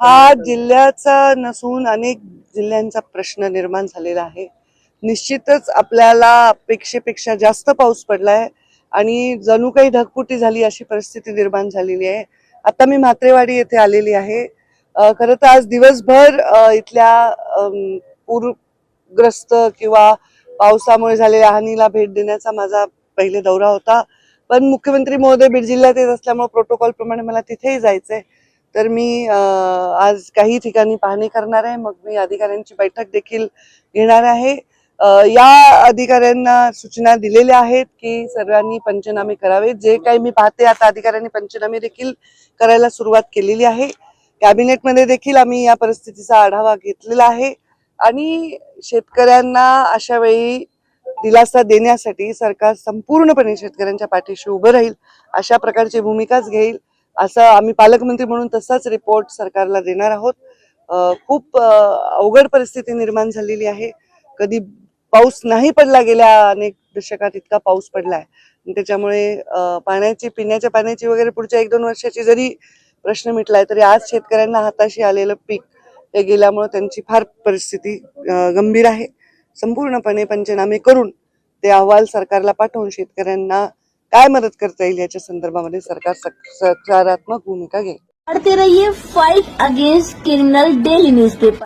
हा जिल्ह्याचा नसून अनेक जिल्ह्यांचा प्रश्न निर्माण झालेला आहे। निश्चितच आपल्याला अपेक्षेपेक्षा जास्त पाऊस पडलाय आणि जणू काही ढगफुटी झाली अशी परिस्थिती निर्माण झालेली आहे। आता मी म्हात्रेवाडी येथे आलेली आहे। खरं तर आज दिवसभर इथल्या पूरग्रस्त किंवा पावसामुळे झालेल्या हानीला भेट देण्याचा माझा पहिले दौरा होता, पण मुख्यमंत्री महोदय बीड जिल्ह्यात येत असल्यामुळे प्रोटोकॉल प्रमाणे मला तिथेही जायचंय। तर मी आज काही ठिकाणी पाहणी करणार आहे, मग मी अधिकाऱ्यांची बैठक देखील घेणार आहे। या अधिकाऱ्यांना सूचना दिलेल्या आहेत की सर्वांनी पंचनामे करावे। जे काही मी पाहते आता अधिकाऱ्यांनी पंचनामे देखील करायला सुरुवात केलेली आहे। कॅबिनेटमध्ये देखील आम्ही या परिस्थितीचा आढावा घेतलेला आहे आणि शेतकऱ्यांना अशा वेळी दिलासा देण्यासाठी सरकार संपूर्णपणे शेतकऱ्यांच्या पाठीशी उभं राहील, अशा प्रकारची भूमिकाच घेईल असं आम्ही पालकमंत्री म्हणून तसाच रिपोर्ट सरकारला देणार आहोत। खूप अवघड परिस्थिती निर्माण झालेली आहे। कधी पाऊस नाही पडला, गेल्या अनेक दशकात इतका पाऊस पडलाय, त्याच्यामुळे पिण्याच्या पाण्याची वगैरे पुढच्या 1-2 वर्षाची जरी प्रश्न मिटलाय तरी आज शेतकऱ्यांना हाताशी आलेलं पीक ते गेल्यामुळे त्यांची फार परिस्थिती गंभीर आहे। संपूर्णपणे पंचनामे करून ते अहवाल सरकारला पाठवून शेतकऱ्यांना काय मदत करता येईल याच्या संदर्भामध्ये सरकार सकारात्मक भूमिका घेईल। पढ़ते रहिए fight against criminal daily newspaper.